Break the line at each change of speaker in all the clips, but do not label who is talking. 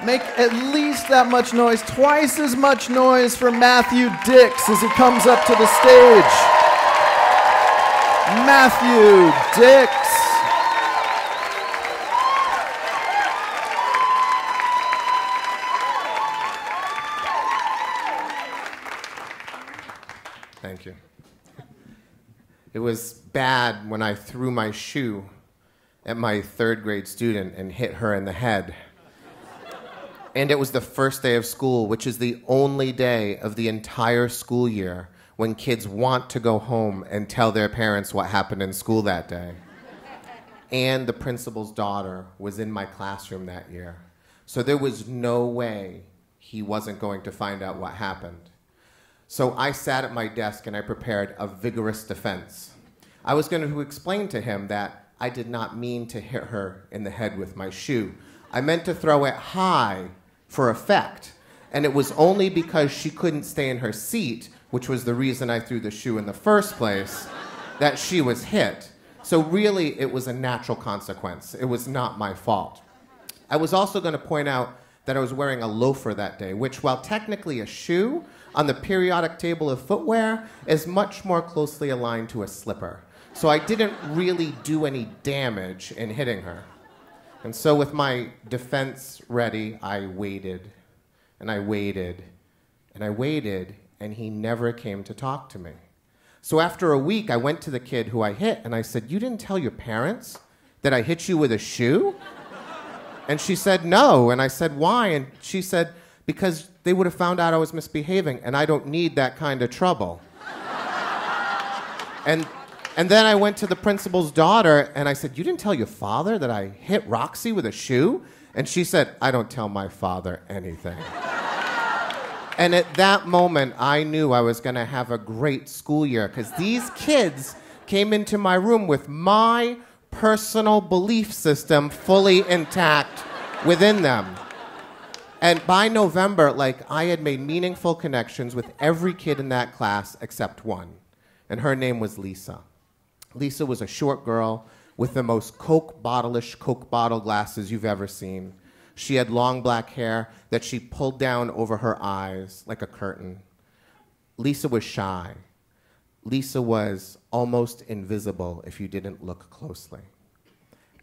Make at least that much noise, twice as much noise for Matthew Dix as he comes up to the stage. Matthew Dix.
Thank you. It was bad when I threw my shoe at my third grade student and hit her in the head. And it was the first day of school, which is the only day of the entire school year when kids want to go home and tell their parents what happened in school that day. And the principal's daughter was in my classroom that year. So there was no way he wasn't going to find out what happened. So I sat at my desk and I prepared a vigorous defense. I was going to explain to him that I did not mean to hit her in the head with my shoe. I meant to throw it high for effect. And it was only because she couldn't stay in her seat, which was the reason I threw the shoe in the first place, that she was hit. So really, it was a natural consequence. It was not my fault. I was also going to point out that I was wearing a loafer that day, which, while technically a shoe, on the periodic table of footwear, is much more closely aligned to a slipper. So I didn't really do any damage in hitting her. And so with my defense ready, I waited, and I waited, and I waited, and he never came to talk to me. So after a week, I went to the kid who I hit, and I said, "You didn't tell your parents that I hit you with a shoe?" And she said, "No." And I said, "Why?" And she said, "Because they would have found out I was misbehaving, and I don't need that kind of trouble." And then I went to the principal's daughter, and I said, "You didn't tell your father that I hit Roxy with a shoe?" And she said, "I don't tell my father anything." And at that moment, I knew I was going to have a great school year, because these kids came into my room with my personal belief system fully intact within them. And by November, I had made meaningful connections with every kid in that class except one. And her name was Lisa. Lisa was a short girl with the most Coke bottle glasses you've ever seen. She had long black hair that she pulled down over her eyes like a curtain. Lisa was shy. Lisa was almost invisible if you didn't look closely.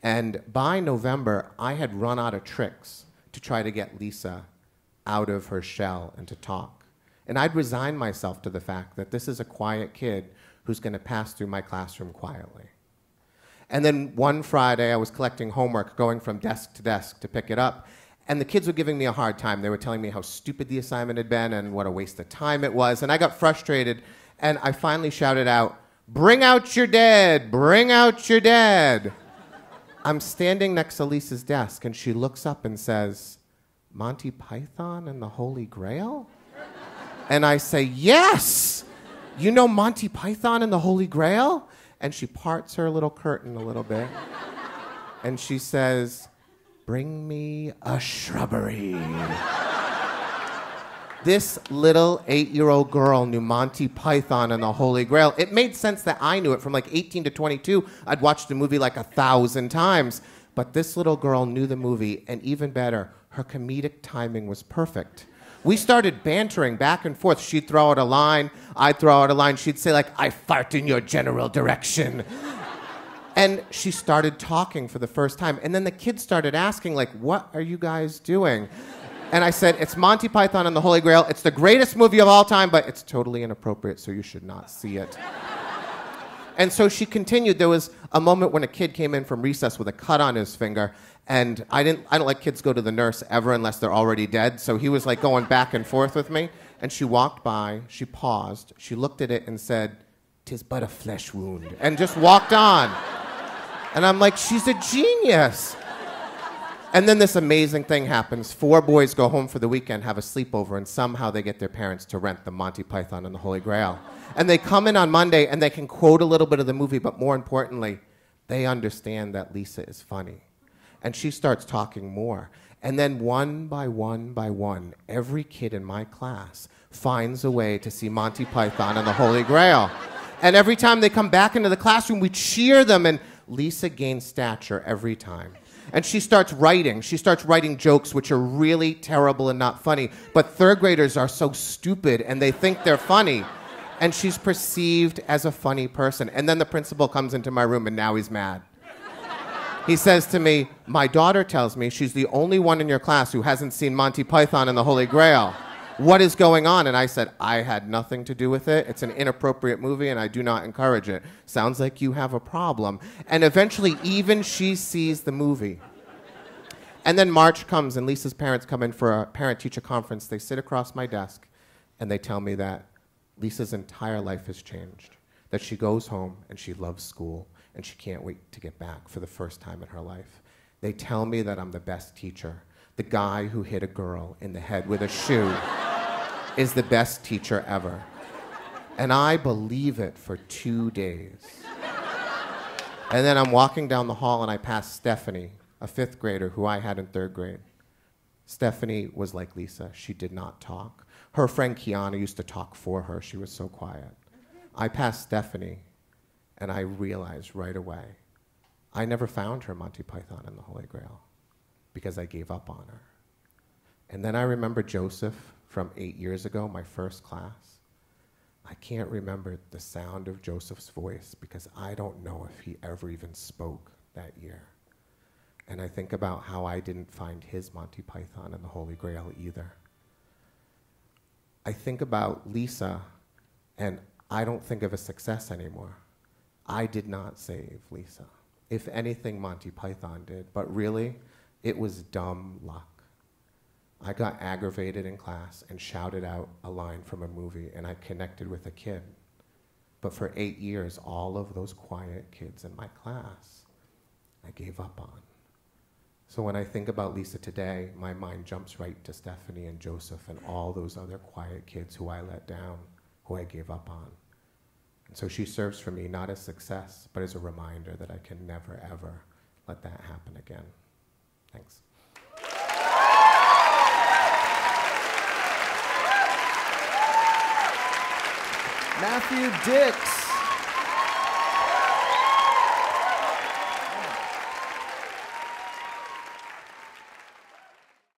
And by November, I had run out of tricks to try to get Lisa out of her shell and to talk. And I'd resigned myself to the fact that this is a quiet kid who's going to pass through my classroom quietly. And then one Friday, I was collecting homework, going from desk to pick it up, and the kids were giving me a hard time. They were telling me how stupid the assignment had been and what a waste of time it was, and I got frustrated, and I finally shouted out, "Bring out your dad! Bring out your dad!" I'm standing next to Lisa's desk, and she looks up and says, "Monty Python and the Holy Grail?" And I say, "Yes! You know Monty Python and the Holy Grail?" And she parts her little curtain a little bit. And she says, "Bring me a shrubbery." This little 8-year-old girl knew Monty Python and the Holy Grail. It made sense that I knew it. From 18 to 22, I'd watched the movie 1,000 times. But this little girl knew the movie, and even better, her comedic timing was perfect. We started bantering back and forth. She'd throw out a line, I'd throw out a line. She'd say, "I fart in your general direction." And she started talking for the first time. And then the kids started asking, "What are you guys doing?" And I said, "It's Monty Python and the Holy Grail. It's the greatest movie of all time, but it's totally inappropriate, so you should not see it." And so she continued. There was a moment when a kid came in from recess with a cut on his finger, and I don't let kids go to the nurse ever unless they're already dead, so he was going back and forth with me. And she walked by, she paused, she looked at it and said, "'Tis but a flesh wound," and just walked on. And I'm like, she's a genius. And then this amazing thing happens. 4 boys go home for the weekend, have a sleepover, and somehow they get their parents to rent the Monty Python and the Holy Grail. And they come in on Monday, and they can quote a little bit of the movie, but more importantly, they understand that Lisa is funny. And she starts talking more. And then one by one, every kid in my class finds a way to see Monty Python and the Holy Grail. And every time they come back into the classroom, we cheer them, and Lisa gains stature every time. And she starts writing. She starts writing jokes which are really terrible and not funny. But third graders are so stupid and they think they're funny. And she's perceived as a funny person. And then the principal comes into my room and now he's mad. He says to me, my daughter tells me she's the only one in your class who hasn't seen Monty Python and the Holy Grail. What is going on? And I said, I had nothing to do with it. It's an inappropriate movie and I do not encourage it. Sounds like you have a problem. And eventually even she sees the movie. And then March comes and Lisa's parents come in for a parent-teacher conference. They sit across my desk and they tell me that Lisa's entire life has changed. That she goes home and she loves school and she can't wait to get back for the first time in her life. They tell me that I'm the best teacher. The guy who hit a girl in the head with a shoe is the best teacher ever. And I believe it for 2 days. And then I'm walking down the hall and I pass Stephanie, a 5th grader who I had in 3rd grade. Stephanie was like Lisa. She did not talk. Her friend Kiana used to talk for her. She was so quiet. I passed Stephanie and I realized right away, I never found her Monty Python and the Holy Grail because I gave up on her. And then I remember Joseph from 8 years ago, my first class. I can't remember the sound of Joseph's voice because I don't know if he ever even spoke that year. And I think about how I didn't find his Monty Python and the Holy Grail either. I think about Lisa, and I don't think of a success anymore. I did not save Lisa. If anything, Monty Python did, but really, it was dumb luck. I got aggravated in class and shouted out a line from a movie, and I connected with a kid. But for 8 years, all of those quiet kids in my class, I gave up on. So when I think about Lisa today, my mind jumps right to Stephanie and Joseph and all those other quiet kids who I let down, who I gave up on. And so she serves for me not as success, but as a reminder that I can never, ever let that happen again. Thanks.
Matthew Dix.